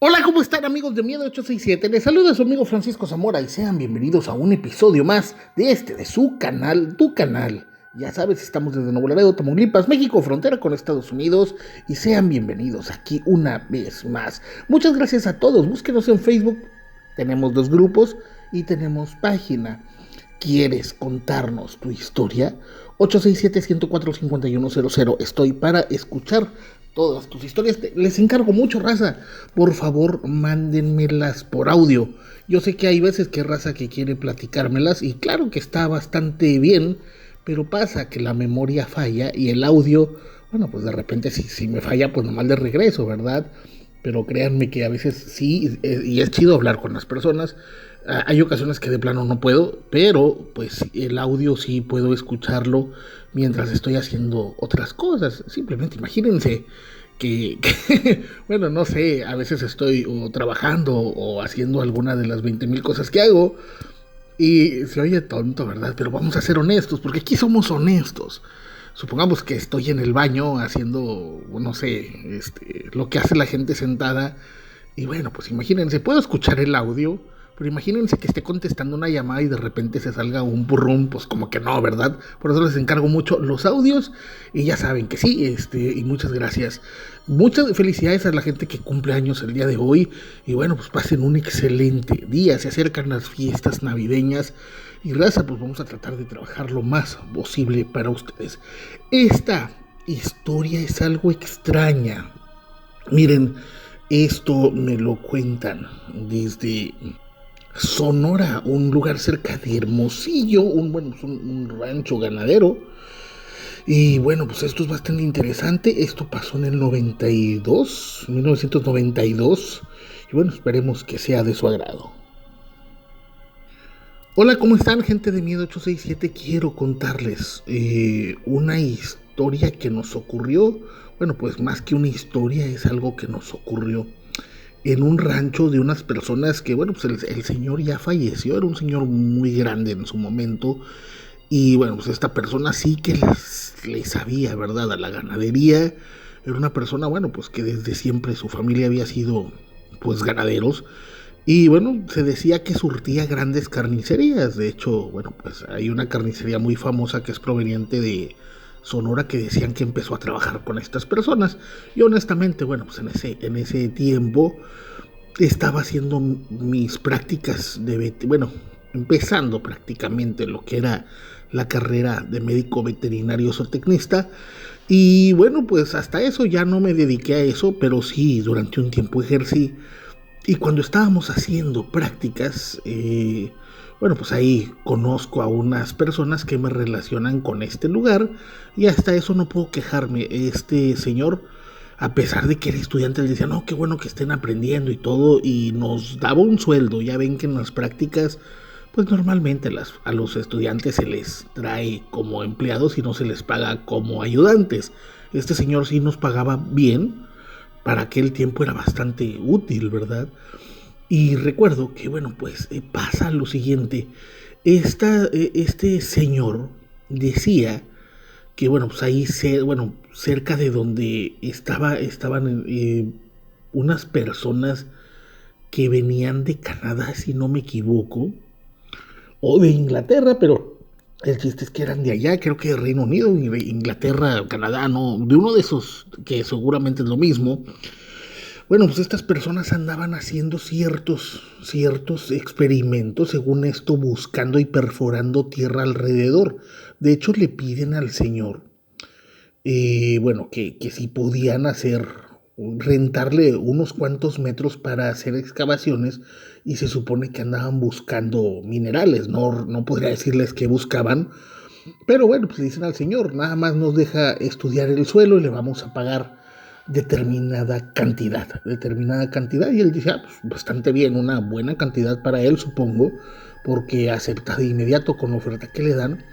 Hola, ¿cómo están amigos de Miedo 867? Les saluda su amigo Francisco Zamora y sean bienvenidos a un episodio más de su canal, tu canal. Ya sabes, estamos desde Nuevo Laredo, Tamaulipas, México, frontera con Estados Unidos, y sean bienvenidos aquí una vez más. Muchas gracias a todos, búsquenos en Facebook, tenemos 2 grupos y tenemos página. ¿Quieres contarnos tu historia? 867-104-5100. Estoy para escuchar todas tus historias. Les encargo mucho, raza. Por favor, mándenmelas por audio. Yo sé que hay veces que raza que quiere platicármelas y claro que está bastante bien, pero pasa que la memoria falla y el audio, bueno, pues de repente si me falla, pues nomás de regreso, ¿verdad? Pero créanme que a veces sí, y es chido hablar con las personas. Hay ocasiones que de plano no puedo, pero pues el audio sí puedo escucharlo mientras estoy haciendo otras cosas. Simplemente imagínense bueno, no sé, a veces estoy o trabajando o haciendo alguna de las 20,000 cosas que hago y se oye tonto, ¿verdad? Pero vamos a ser honestos, porque aquí somos honestos. Supongamos que estoy en el baño haciendo, no sé, lo que hace la gente sentada. Y bueno, pues imagínense, puedo escuchar el audio, pero imagínense que esté contestando una llamada y de repente se salga un burrum, pues como que no, ¿verdad? Por eso les encargo mucho los audios y ya saben que sí, y muchas gracias. Muchas felicidades a la gente que cumple años el día de hoy y bueno, pues pasen un excelente día, se acercan las fiestas navideñas y raza, pues vamos a tratar de trabajar lo más posible para ustedes. Esta historia es algo extraña. Miren, esto me lo cuentan desde Sonora, un lugar cerca de Hermosillo, un rancho ganadero. Y bueno, pues esto es bastante interesante. Esto pasó en el 1992. Y bueno, esperemos que sea de su agrado. Hola, ¿cómo están, gente de Miedo 867? Quiero contarles una historia que nos ocurrió. Bueno, pues más que una historia, es algo que nos ocurrió en un rancho de unas personas que, bueno, pues el señor ya falleció, era un señor muy grande en su momento, y bueno, pues esta persona sí que le sabía, ¿verdad?, a la ganadería. Era una persona, bueno, pues que desde siempre su familia había sido, pues, ganaderos, y bueno, se decía que surtía grandes carnicerías. De hecho, bueno, pues hay una carnicería muy famosa que es proveniente de Sonora que decían que empezó a trabajar con estas personas. Y honestamente, bueno, pues en ese tiempo estaba haciendo mis prácticas bueno, empezando prácticamente lo que era la carrera de médico veterinario zootecnista. Y bueno, pues hasta eso ya no me dediqué a eso, pero sí, durante un tiempo ejercí. Y cuando estábamos haciendo prácticas, bueno, pues ahí conozco a unas personas que me relacionan con este lugar y hasta eso no puedo quejarme. Este señor, a pesar de que era estudiante, él decía, no, qué bueno que estén aprendiendo y todo, y nos daba un sueldo. Ya ven que en las prácticas, pues normalmente a los estudiantes se les trae como empleados y no se les paga como ayudantes. Este señor sí nos pagaba bien. Para aquel tiempo era bastante útil, ¿verdad? Y recuerdo que, bueno, pues pasa lo siguiente. Este señor decía que, bueno, pues ahí, bueno, cerca de donde estaban unas personas que venían de Canadá, si no me equivoco, o de Inglaterra, pero el chiste es que eran de allá, creo que de Reino Unido, Inglaterra, Canadá, no, de uno de esos que seguramente es lo mismo. Bueno, pues estas personas andaban haciendo ciertos experimentos, según esto, buscando y perforando tierra alrededor. De hecho, le piden al señor, bueno, que si podían rentarle unos cuantos metros para hacer excavaciones, y se supone que andaban buscando minerales. No podría decirles qué buscaban, pero bueno, pues le dicen al señor, nada más nos deja estudiar el suelo y le vamos a pagar determinada cantidad, y él dice, pues bastante bien, una buena cantidad para él, supongo, porque acepta de inmediato con la oferta que le dan.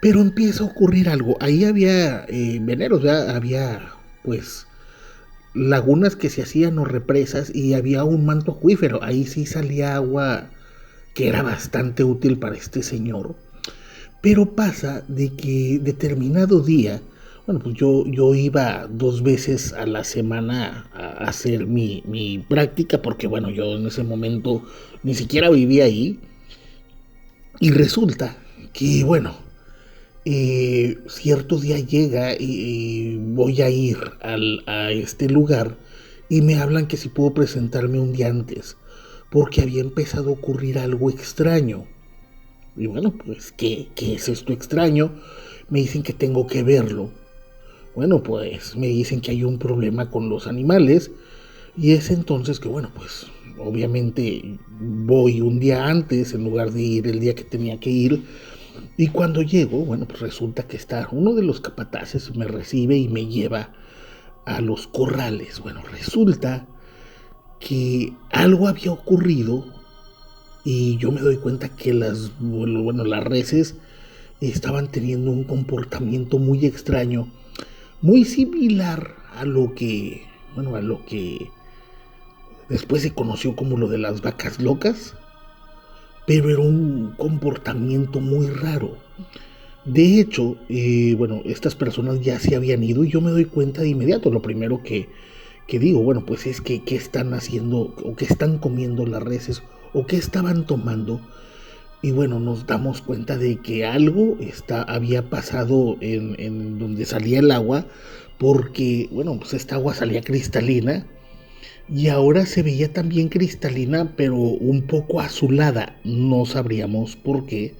Pero empieza a ocurrir algo. Ahí había veneros, ya había pues lagunas que se hacían o represas, y había un manto acuífero. Ahí sí salía agua que era bastante útil para este señor. Pero pasa de que determinado día Bueno, pues yo iba 2 veces a la semana a hacer mi práctica, porque bueno, yo en ese momento ni siquiera vivía ahí. Y resulta que, bueno, cierto día llega y voy a ir a este lugar y me hablan que si puedo presentarme un día antes, porque había empezado a ocurrir algo extraño. Y bueno, pues, ¿qué es esto extraño? Me dicen que tengo que verlo. Bueno, pues me dicen que hay un problema con los animales y es entonces que, bueno, pues obviamente voy un día antes en lugar de ir el día que tenía que ir. Y cuando llego, bueno, pues resulta que está uno de los capataces, me recibe y me lleva a los corrales. Bueno, resulta que algo había ocurrido y yo me doy cuenta que las reses estaban teniendo un comportamiento muy extraño, muy similar a lo que después se conoció como lo de las vacas locas, pero era un comportamiento muy raro. De hecho, bueno, estas personas ya se habían ido y yo me doy cuenta de inmediato. Lo primero que digo, bueno, pues es que qué están haciendo o qué están comiendo las reses o qué estaban tomando. Y bueno, nos damos cuenta de que algo había pasado en donde salía el agua, porque, bueno, pues esta agua salía cristalina y ahora se veía también cristalina, pero un poco azulada. No sabríamos por qué.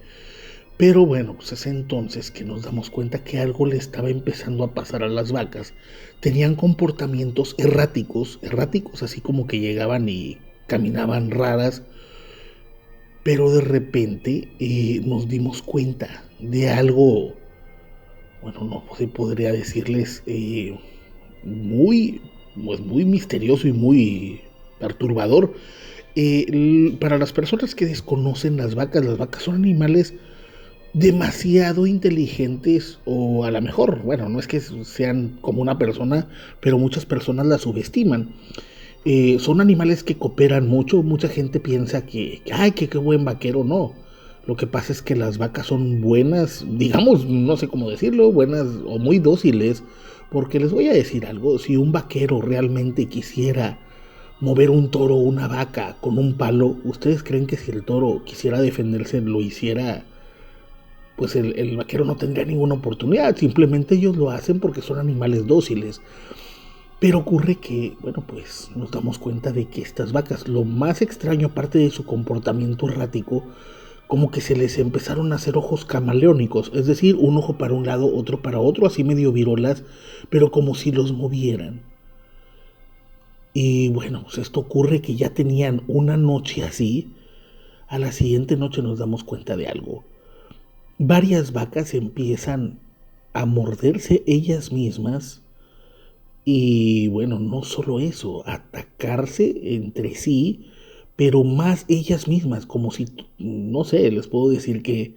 Pero bueno, pues es entonces que nos damos cuenta que algo le estaba empezando a pasar a las vacas. Tenían comportamientos erráticos, erráticos, así como que llegaban y caminaban raras, pero de repente nos dimos cuenta de algo, bueno, no se podría decirles muy, pues muy misterioso y muy perturbador. Para las personas que desconocen las vacas son animales demasiado inteligentes o a lo mejor, bueno, no es que sean como una persona, pero muchas personas las subestiman. Son animales que cooperan mucho, mucha gente piensa ay, que qué buen vaquero, no. Lo que pasa es que las vacas son buenas, digamos, no sé cómo decirlo, buenas o muy dóciles, porque les voy a decir algo, si un vaquero realmente quisiera mover un toro o una vaca con un palo, ¿ustedes creen que si el toro quisiera defenderse lo hiciera? Pues el vaquero no tendría ninguna oportunidad, simplemente ellos lo hacen porque son animales dóciles. Pero ocurre que, bueno, pues nos damos cuenta de que estas vacas, lo más extraño aparte de su comportamiento errático, como que se les empezaron a hacer ojos camaleónicos, es decir, un ojo para un lado, otro para otro, así medio virolas, pero como si los movieran. Y bueno, pues esto ocurre que ya tenían una noche así, a la siguiente noche nos damos cuenta de algo. Varias vacas empiezan a morderse ellas mismas y bueno, no solo eso, atacarse entre sí, pero más ellas mismas, como si, no sé, les puedo decir que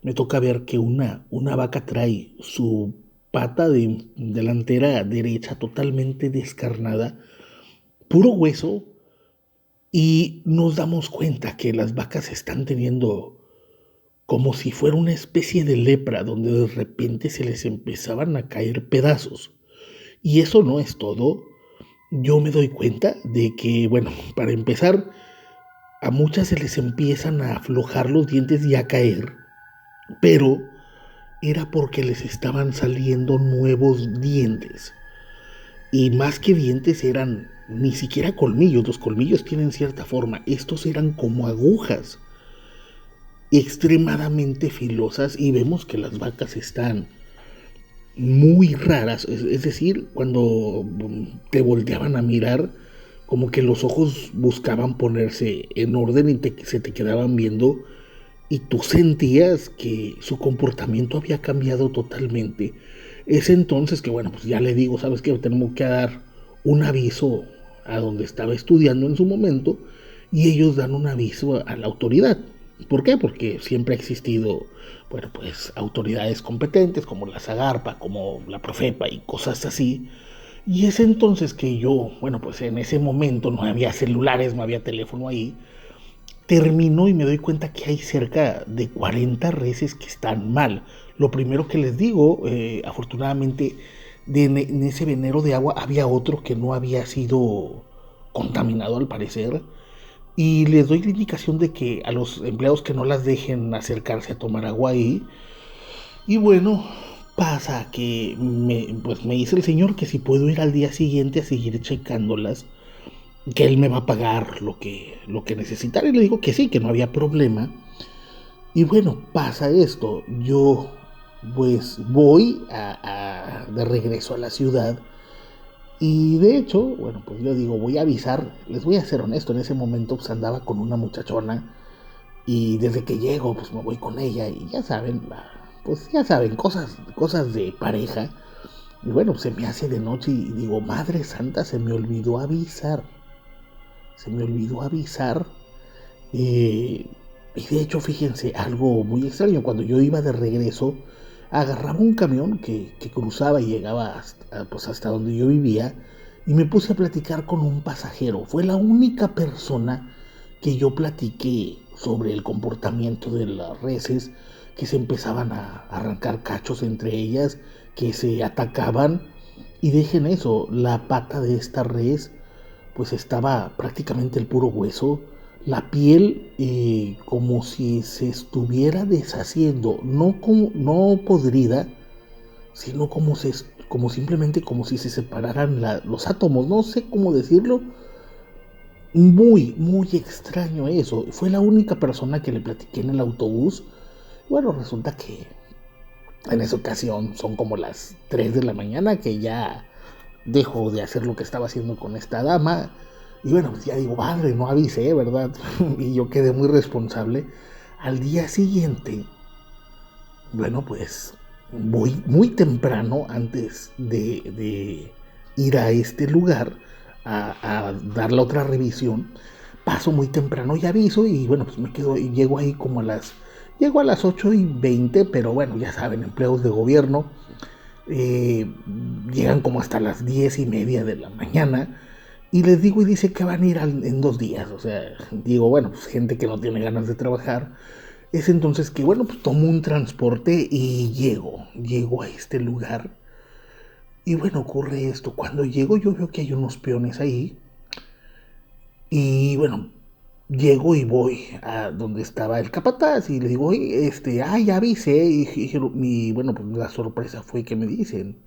me toca ver que una vaca trae su pata delantera derecha totalmente descarnada, puro hueso, y nos damos cuenta que las vacas están teniendo como si fuera una especie de lepra donde de repente se les empezaban a caer pedazos. Y eso no es todo. Yo me doy cuenta de que, bueno, para empezar, a muchas se les empiezan a aflojar los dientes y a caer, pero era porque les estaban saliendo nuevos dientes. Y más que dientes eran ni siquiera colmillos, los colmillos tienen cierta forma, estos eran como agujas extremadamente filosas y vemos que las vacas están muy raras, es decir, cuando te volteaban a mirar, como que los ojos buscaban ponerse en orden y se te quedaban viendo y tú sentías que su comportamiento había cambiado totalmente. Es entonces que, bueno, pues ya le digo, ¿sabes qué? Tenemos que dar un aviso a donde estaba estudiando en su momento y ellos dan un aviso a la autoridad. ¿Por qué? Porque siempre ha existido, bueno, pues autoridades competentes como la Zagarpa, como la Profepa y cosas así. Y es entonces que yo, bueno, pues en ese momento no había celulares, no había teléfono ahí, termino y me doy cuenta que hay cerca de 40 reses que están mal. Lo primero que les digo, afortunadamente, en ese venero de agua había otro que no había sido contaminado al parecer. Y les doy la indicación de que a los empleados que no las dejen acercarse a tomar agua ahí. Y bueno, pasa que pues me dice el señor que si puedo ir al día siguiente a seguir checándolas, que él me va a pagar lo que necesitara. Y le digo que sí, que no había problema. Y bueno, pasa esto. Yo pues voy de regreso a la ciudad. Y de hecho, bueno, pues yo digo, voy a avisar. Les voy a ser honesto, en ese momento pues andaba con una muchachona. Y desde que llego, pues me voy con ella. Y ya saben, pues ya saben, cosas de pareja. Y bueno, se me hace de noche y digo, Madre Santa, se me olvidó avisar. Se me olvidó avisar. Eh, y de hecho, fíjense, algo muy extraño. Cuando yo iba de regreso, agarraba un camión que cruzaba y llegaba pues hasta donde yo vivía. Y me puse a platicar con un pasajero. Fue la única persona que yo platiqué sobre el comportamiento de las reses, que se empezaban a arrancar cachos entre ellas, que se atacaban. Y dejen eso, la pata de esta res pues estaba prácticamente el puro hueso, la piel como si se estuviera deshaciendo, no podrida, sino como simplemente como si se separaran los átomos, no sé cómo decirlo. Muy, muy extraño eso. Fue la única persona que le platiqué en el autobús. Bueno, resulta que en esa ocasión son como las 3 de la mañana que ya dejo de hacer lo que estaba haciendo con esta dama. Y bueno, pues ya digo, madre, no avisé, ¿verdad? Y yo quedé muy responsable. Al día siguiente, bueno, pues voy muy temprano antes de ir a este lugar a dar la otra revisión. Paso muy temprano y aviso y bueno, pues me quedo y llego ahí como llego a las 8:20, pero bueno, ya saben, empleados de gobierno, eh, llegan como hasta las 10:30 de la mañana y les digo y dice que van a ir en 2 días. O sea, digo, bueno, pues gente que no tiene ganas de trabajar. Es entonces que, bueno, pues tomo un transporte y llego a este lugar. Y bueno, ocurre esto. Cuando llego yo veo que hay unos peones ahí. Y bueno, llego y voy a donde estaba el capataz y le digo, oye, ya avisé. Y bueno, pues la sorpresa fue que me dicen,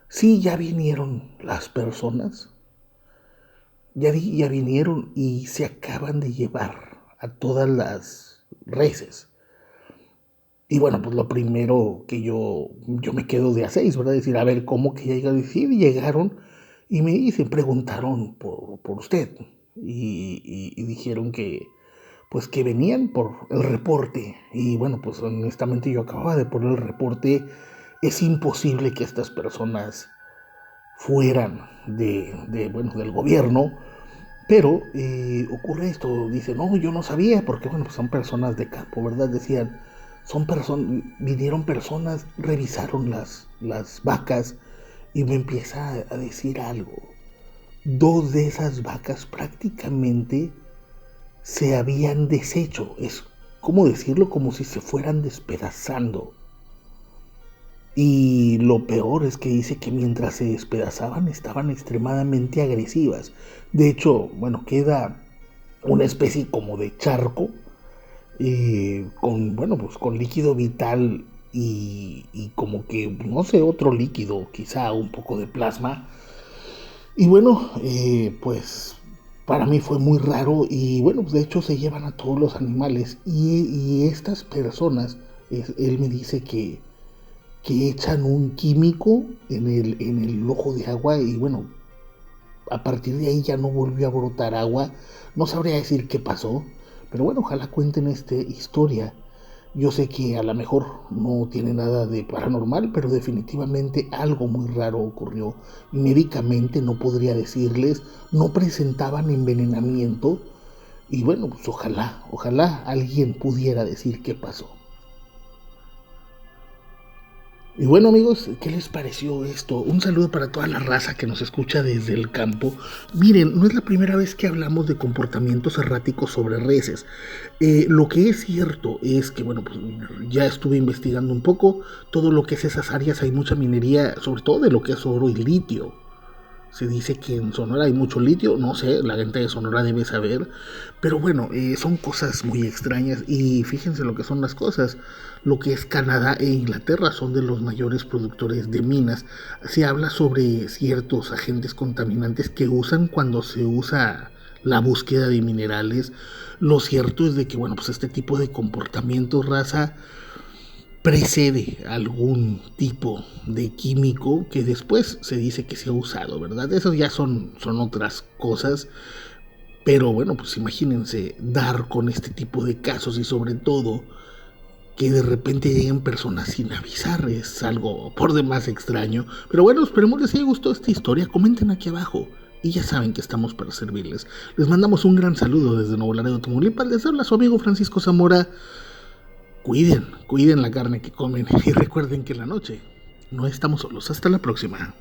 sí, ya vinieron las personas. Ya vinieron y se acaban de llevar a todas las reses. Y bueno, pues lo primero que yo me quedo de a seis, ¿verdad? Decir, a ver, ¿cómo que llegaron? Sí, llegaron y me dicen, preguntaron por usted. Y dijeron que, pues que venían por el reporte. Y bueno, pues honestamente yo acababa de poner el reporte. Es imposible que estas personas fueran bueno, del gobierno. Pero ocurre esto, dice, no, yo no sabía, porque bueno, pues son personas de campo, ¿verdad? Decían, vinieron personas, revisaron las vacas y me empieza a decir algo. Dos de esas vacas prácticamente se habían deshecho, es como decirlo, como si se fueran despedazando. Y lo peor es que dice que mientras se despedazaban estaban extremadamente agresivas. De hecho, bueno, queda una especie como de charco con, bueno, pues con líquido vital y como que, no sé, otro líquido, quizá un poco de plasma. Y bueno, pues para mí fue muy raro y bueno, pues de hecho se llevan a todos los animales y estas personas, él me dice que echan un químico en el ojo de agua y bueno, a partir de ahí ya no volvió a brotar agua. No sabría decir qué pasó, pero bueno, ojalá cuenten esta historia. Yo sé que a lo mejor no tiene nada de paranormal, pero definitivamente algo muy raro ocurrió. Médicamente no podría decirles, no presentaban envenenamiento. Y bueno, pues ojalá alguien pudiera decir qué pasó. Y bueno amigos, ¿qué les pareció esto? Un saludo para toda la raza que nos escucha desde el campo. Miren, no es la primera vez que hablamos de comportamientos erráticos sobre reses. Lo que es cierto es que, bueno, pues ya estuve investigando un poco todo lo que es esas áreas, hay mucha minería, sobre todo de lo que es oro y litio. Se dice que en Sonora hay mucho litio, no sé, la gente de Sonora debe saber, pero bueno, son cosas muy extrañas y fíjense lo que son las cosas. Lo que es Canadá e Inglaterra son de los mayores productores de minas. Se habla sobre ciertos agentes contaminantes que usan cuando se usa la búsqueda de minerales. Lo cierto es de que, bueno, pues este tipo de comportamiento, raza, precede algún tipo de químico que después se dice que se ha usado, ¿verdad? Esos ya son otras cosas, pero bueno, pues imagínense dar con este tipo de casos y sobre todo que de repente lleguen personas sin avisar, es algo por demás extraño, pero bueno, esperemos les haya gustado esta historia, comenten aquí abajo. Y ya saben que estamos para servirles. Les mandamos un gran saludo desde Nuevo Laredo, Tamaulipas. Les habla su amigo Francisco Zamora. Cuiden la carne que comen y recuerden que en la noche no estamos solos. Hasta la próxima.